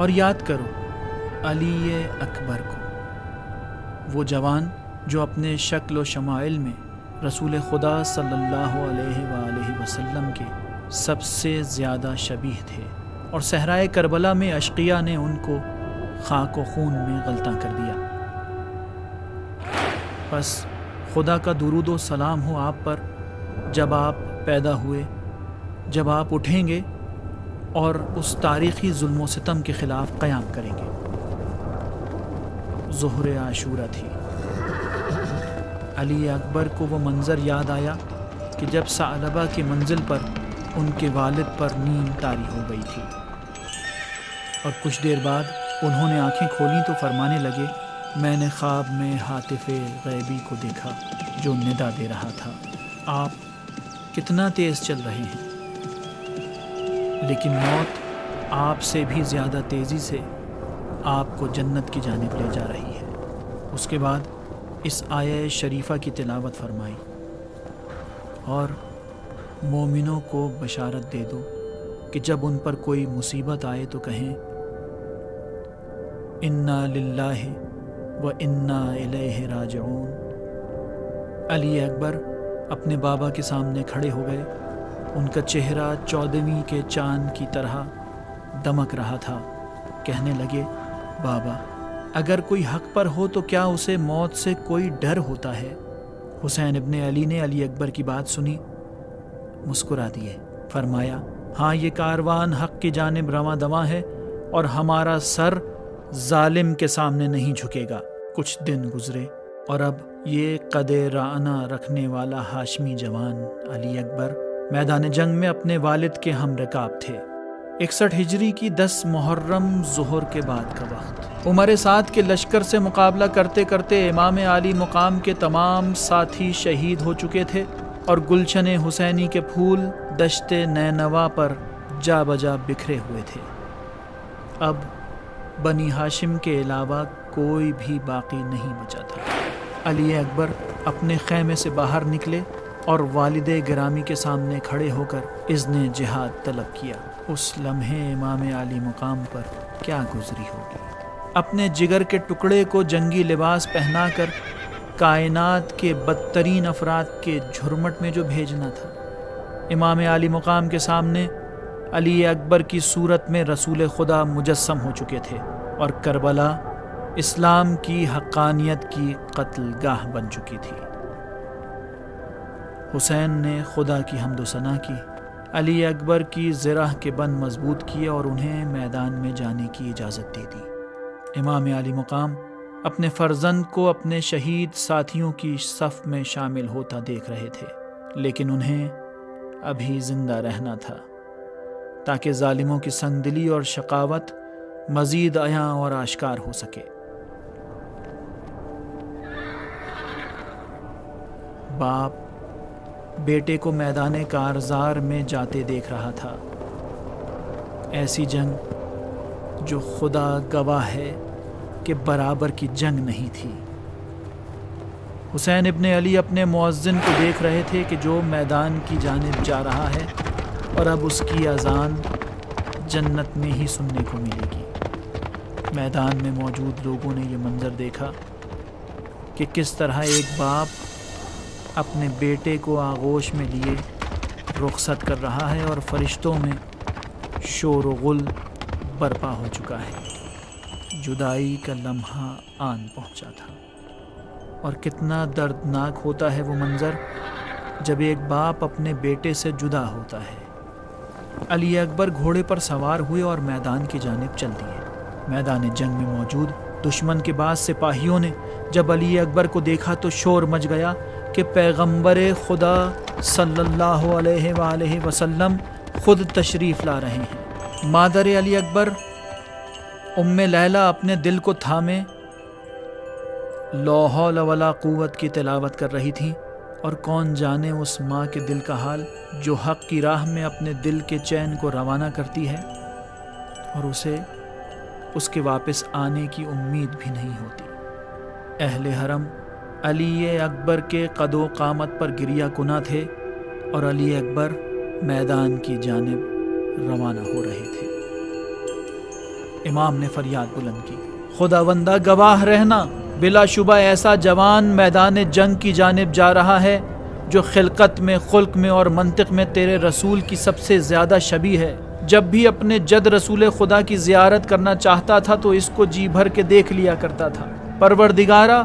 اور یاد کرو علی اکبر کو، وہ جوان جو اپنے شکل و شمائل میں رسول خدا صلی اللہ علیہ وآلہ وسلم کے سب سے زیادہ شبیہ تھے، اور صحرائے کربلا میں اشقیاء نے ان کو خاک و خون میں غلطاں کر دیا۔ بس خدا کا درود و سلام ہو آپ پر، جب آپ پیدا ہوئے، جب آپ اٹھیں گے اور اس تاریخی ظلم و ستم کے خلاف قیام کریں گے۔ ظہر عاشورہ تھی۔ علی اکبر کو وہ منظر یاد آیا کہ جب ثعلبہ کی منزل پر ان کے والد پر نیند طاری ہو گئی تھی، اور کچھ دیر بعد انہوں نے آنکھیں کھولیں تو فرمانے لگے، میں نے خواب میں ہاتف غیبی کو دیکھا جو ندا دے رہا تھا، آپ کتنا تیز چل رہے ہیں، لیکن موت آپ سے بھی زیادہ تیزی سے آپ کو جنت کی جانب لے جا رہی ہے۔ اس کے بعد اس آیہ شریفہ کی تلاوت فرمائی، اور مومنوں کو بشارت دے دو کہ جب ان پر کوئی مصیبت آئے تو کہیں انا للہ و انا الیہ راجعون۔ علی اکبر اپنے بابا کے سامنے کھڑے ہو گئے، ان کا چہرہ 14ویں کے چاند کی طرح دمک رہا تھا۔ کہنے لگے، بابا اگر کوئی حق پر ہو تو کیا اسے موت سے کوئی ڈر ہوتا ہے؟ حسین ابن علی نے علی اکبر کی بات سنی، مسکرا دیے، فرمایا، ہاں یہ کاروان حق کی جانب رواں دواں ہے، اور ہمارا سر ظالم کے سامنے نہیں جھکے گا۔ کچھ دن گزرے، اور اب یہ قد رعنا رکھنے والا ہاشمی جوان علی اکبر میدان جنگ میں اپنے والد کے ہم رکاب تھے۔ 61 ہجری کی 10 محرم ظہر کے بعد کا وقت۔ عمر سعد کے لشکر سے مقابلہ کرتے کرتے امام علی مقام کے تمام ساتھی شہید ہو چکے تھے، اور گلشن حسینی کے پھول دشت نینوا پر جا بجا بکھرے ہوئے تھے۔ اب بنی ہاشم کے علاوہ کوئی بھی باقی نہیں بچا تھا۔ علی اکبر اپنے خیمے سے باہر نکلے اور والد گرامی کے سامنے کھڑے ہو کر اذن جہاد طلب کیا۔ اس لمحے امام علی مقام پر کیا گزری ہوگی؟ اپنے جگر کے ٹکڑے کو جنگی لباس پہنا کر کائنات کے بدترین افراد کے جھرمٹ میں جو بھیجنا تھا۔ امام علی مقام کے سامنے علی اکبر کی صورت میں رسول خدا مجسم ہو چکے تھے، اور کربلا اسلام کی حقانیت کی قتل گاہ بن چکی تھی۔ حسین نے خدا کی حمد و ثنا کی، علی اکبر کی زرہ کے بند مضبوط کیے اور انہیں میدان میں جانے کی اجازت دے دی۔ امام علی مقام اپنے فرزند کو اپنے شہید ساتھیوں کی صف میں شامل ہوتا دیکھ رہے تھے، لیکن انہیں ابھی زندہ رہنا تھا تاکہ ظالموں کی سنگدلی اور شقاوت مزید عیاں اور آشکار ہو سکے۔ باپ بیٹے کو میدان کارزار میں جاتے دیکھ رہا تھا۔ ایسی جنگ جو خدا گواہ ہے کہ برابر کی جنگ نہیں تھی۔ حسین ابن علی اپنے مؤذن کو دیکھ رہے تھے کہ جو میدان کی جانب جا رہا ہے، اور اب اس کی اذان جنت میں ہی سننے کو ملے گی۔ میدان میں موجود لوگوں نے یہ منظر دیکھا کہ کس طرح ایک باپ اپنے بیٹے کو آغوش میں لیے رخصت کر رہا ہے، اور فرشتوں میں شور و غل برپا ہو چکا ہے۔ جدائی کا لمحہ آن پہنچا تھا، اور کتنا دردناک ہوتا ہے وہ منظر جب ایک باپ اپنے بیٹے سے جدا ہوتا ہے۔ علی اکبر گھوڑے پر سوار ہوئے اور میدان کی جانب چل دیے۔ میدان جنگ میں موجود دشمن کے بعض سپاہیوں نے جب علی اکبر کو دیکھا تو شور مچ گیا کہ پیغمبر خدا صلی اللہ علیہ وآلہ وسلم خود تشریف لا رہے ہیں۔ مادر علی اکبر ام لیلہ اپنے دل کو تھامے لا حول ولا قوت کی تلاوت کر رہی تھی، اور کون جانے اس ماں کے دل کا حال جو حق کی راہ میں اپنے دل کے چین کو روانہ کرتی ہے اور اسے اس کے واپس آنے کی امید بھی نہیں ہوتی۔ اہل حرم علی اکبر کے قد و قامت پر گریہ کناں تھے، اور علی اکبر میدان کی جانب روانہ ہو رہے تھے۔ امام نے فریاد بلند کی، خداوندہ گواہ رہنا، بلا شبہ ایسا جوان میدان جنگ کی جانب جا رہا ہے جو خلقت میں، خلق میں اور منطق میں تیرے رسول کی سب سے زیادہ شبیہ ہے۔ جب بھی اپنے جد رسول خدا کی زیارت کرنا چاہتا تھا تو اس کو جی بھر کے دیکھ لیا کرتا تھا۔ پروردگارا،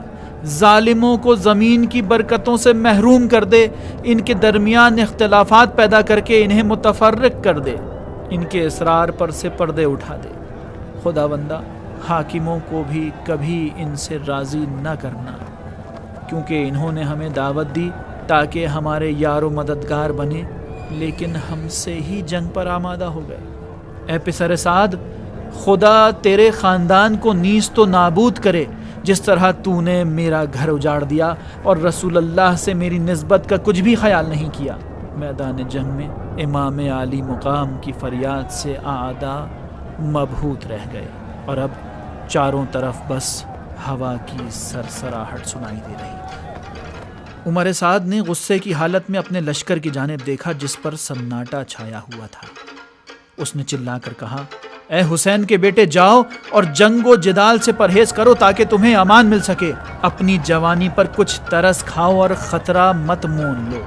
ظالموں کو زمین کی برکتوں سے محروم کر دے، ان کے درمیان اختلافات پیدا کر کے انہیں متفرق کر دے، ان کے اسرار پر سے پردے اٹھا دے۔ خداوندہ، حاکموں کو بھی کبھی ان سے راضی نہ کرنا، کیونکہ انہوں نے ہمیں دعوت دی تاکہ ہمارے یار و مددگار بنے، لیکن ہم سے ہی جنگ پر آمادہ ہو گئے۔ اے پسر سعد، خدا تیرے خاندان کو نیست و نابود کرے، جس طرح تو نے میرا گھر اجاڑ دیا اور رسول اللہ سے میری نسبت کا کچھ بھی خیال نہیں کیا۔ میدان جنگ میں امام عالی مقام کی فریاد سے اعداء مبہوت رہ گئے، اور اب چاروں طرف بس ہوا کی سرسراہٹ سنائی دے رہی تھی۔ عمر سعد نے غصے کی حالت میں اپنے لشکر کی جانب دیکھا جس پر سناٹا چھایا ہوا تھا۔ اس نے چلا کر کہا، اے حسین کے بیٹے، جاؤ اور جنگ و جدال سے پرہیز کرو تاکہ تمہیں امان مل سکے۔ اپنی جوانی پر کچھ ترس کھاؤ اور خطرہ مت مون لو۔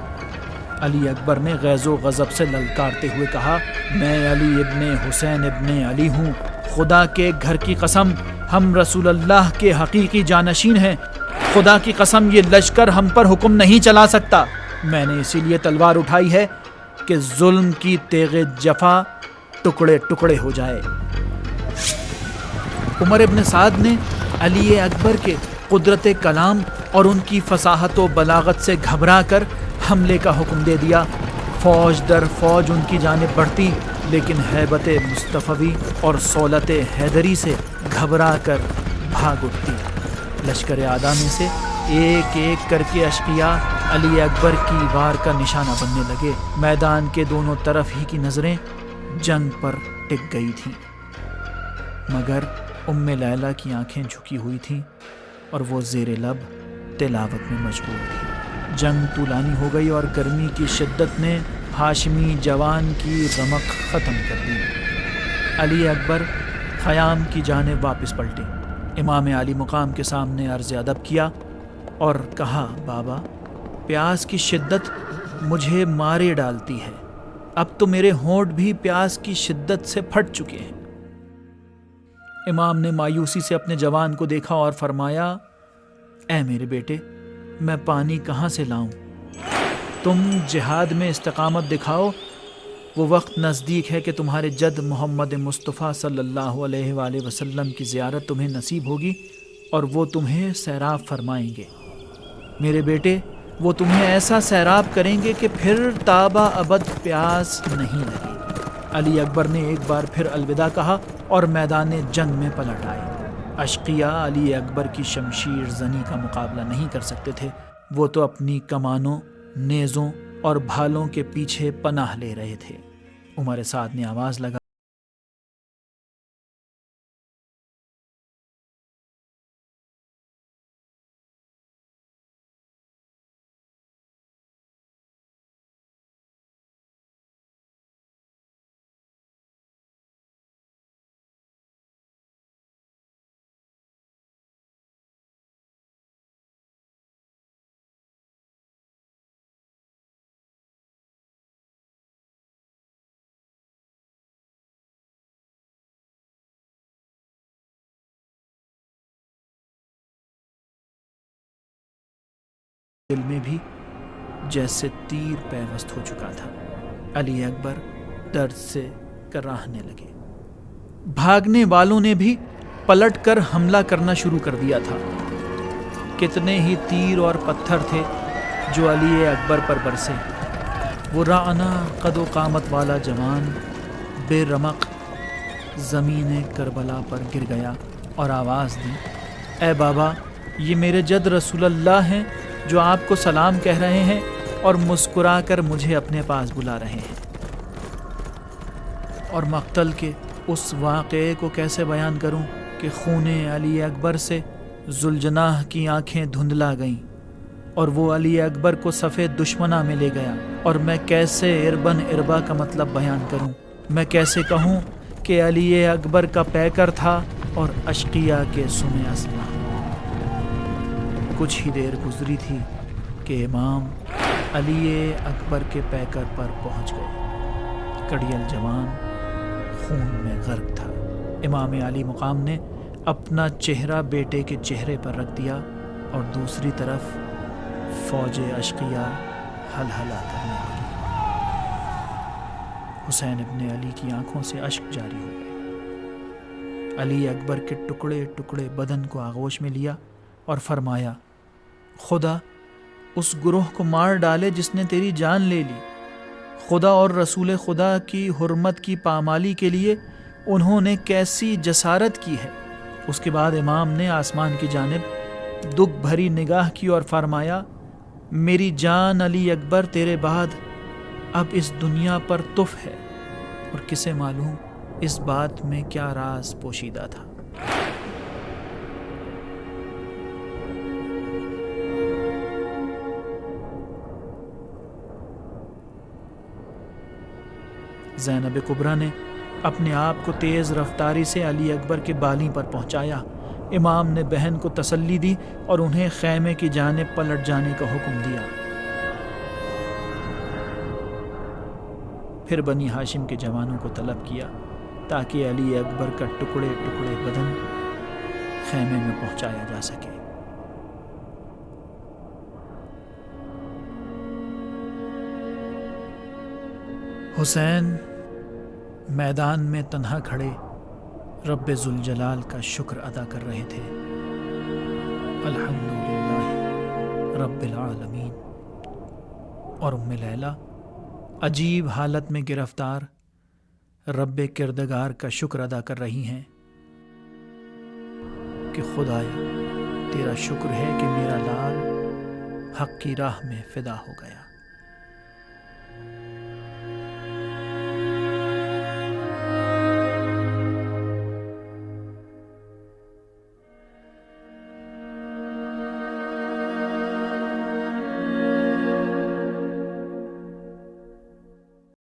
علی اکبر نے غیظ و غضب سے للکارتے ہوئے کہا، میں علی ابن حسین ابن علی ہوں، خدا کے گھر کی قسم، ہم رسول اللہ کے حقیقی جانشین ہیں۔ خدا کی قسم، یہ لشکر ہم پر حکم نہیں چلا سکتا۔ میں نے اسی لیے تلوار اٹھائی ہے کہ ظلم کی تیغ جفا ٹکڑے ٹکڑے ہو جائے۔ عمر ابن سعد نے علی اکبر کے قدرت کلام اور ان کی فصاحت و بلاغت سے گھبرا کر حملے کا حکم دے دیا۔ فوج در فوج ان کی جانب بڑھتی، لیکن ہیبت مصطفی اور صولت حیدری سے گھبرا کر بھاگ اٹھتی۔ لشکر اعداء میں سے ایک ایک کر کے اشقیاء علی اکبر کی وار کا نشانہ بننے لگے۔ میدان کے دونوں طرف ہی کی نظریں جنگ پر ٹک گئی تھیں، مگر ام لیلہ کی آنکھیں جھکی ہوئی تھیں اور وہ زیر لب تلاوت میں مشغول تھی۔ جنگ طولانی ہو گئی اور گرمی کی شدت نے ہاشمی جوان کی رمق ختم کر دی۔ علی اکبر خیام کی جانب واپس پلٹے، امام علی مقام کے سامنے عرض ادب کیا اور کہا، بابا، پیاس کی شدت مجھے مارے ڈالتی ہے، اب تو میرے ہونٹ بھی پیاس کی شدت سے پھٹ چکے ہیں۔ امام نے مایوسی سے اپنے جوان کو دیکھا اور فرمایا، اے میرے بیٹے، میں پانی کہاں سے لاؤں؟ تم جہاد میں استقامت دکھاؤ، وہ وقت نزدیک ہے کہ تمہارے جد محمد مصطفیٰ صلی اللہ علیہ وآلہ وسلم کی زیارت تمہیں نصیب ہوگی اور وہ تمہیں سیراب فرمائیں گے۔ میرے بیٹے، وہ تمہیں ایسا سیراب کریں گے کہ پھر تابہ ابد پیاس نہیں لگے۔ علی اکبر نے ایک بار پھر الوداع کہا اور میدان جنگ میں پلٹ آئے۔ اشقیاء علی اکبر کی شمشیر زنی کا مقابلہ نہیں کر سکتے تھے، وہ تو اپنی کمانوں، نیزوں اور بھالوں کے پیچھے پناہ لے رہے تھے۔ عمر سعد نے آواز لگا، دل میں بھی جیسے تیر پیوست ہو چکا تھا۔ علی اکبر درد سے کراہنے لگے۔ بھاگنے والوں نے بھی پلٹ کر حملہ کرنا شروع کر دیا تھا۔ کتنے ہی تیر اور پتھر تھے جو علی اکبر پر برسے۔ وہ رعنا قد و قامت والا جوان بے رمق زمین کربلا پر گر گیا اور آواز دی، اے بابا، یہ میرے جد رسول اللہ ہیں جو آپ کو سلام کہہ رہے ہیں اور مسکرا کر مجھے اپنے پاس بلا رہے ہیں۔ اور مقتل کے اس واقعے کو کیسے بیان کروں کہ خون علی اکبر سے ذوالجناح کی آنکھیں دھندلا گئیں اور وہ علی اکبر کو صف دشمناں میں لے گیا۔ اور میں کیسے اربن اربا کا مطلب بیان کروں؟ میں کیسے کہوں کہ علی اکبر کا پیکر تھا اور اشقیاء کے سم اسما۔ کچھ ہی دیر گزری تھی کہ امام علی اکبر کے پیکر پر پہنچ گئے۔ کڑیل جوان خون میں غرق تھا۔ امام علی مقام نے اپنا چہرہ بیٹے کے چہرے پر رکھ دیا اور دوسری طرف فوج اشقیاء ہلہلا کرنے لگی۔ حسین ابن علی کی آنکھوں سے اشک جاری ہو گئے۔ علی اکبر کے ٹکڑے ٹکڑے بدن کو آغوش میں لیا اور فرمایا، خدا اس گروہ کو مار ڈالے جس نے تیری جان لے لی۔ خدا اور رسول خدا کی حرمت کی پامالی کے لیے انہوں نے کیسی جسارت کی ہے۔ اس کے بعد امام نے آسمان کی جانب دکھ بھری نگاہ کی اور فرمایا، میری جان علی اکبر تیرے بعد اب اس دنیا پر تف ہے، اور کسے معلوم اس بات میں کیا راز پوشیدہ تھا۔ زینب کبریٰ نے اپنے آپ کو تیز رفتاری سے علی اکبر کے بالی پر پہنچایا۔ امام نے بہن کو تسلی دی اور انہیں خیمے کی جانب پلٹ جانے کا حکم دیا۔ پھر بنی ہاشم کے جوانوں کو طلب کیا تاکہ علی اکبر کا ٹکڑے ٹکڑے بدن خیمے میں پہنچایا جا سکے۔ حسین میدان میں تنہا کھڑے رب ذوالجلال کا شکر ادا کر رہے تھے۔ الحمدللہ رب العالمین۔ اور ام لیلہ عجیب حالت میں گرفتار رب کردگار کا شکر ادا کر رہی ہیں کہ خدایا تیرا شکر ہے کہ میرا لال حق کی راہ میں فدا ہو گیا۔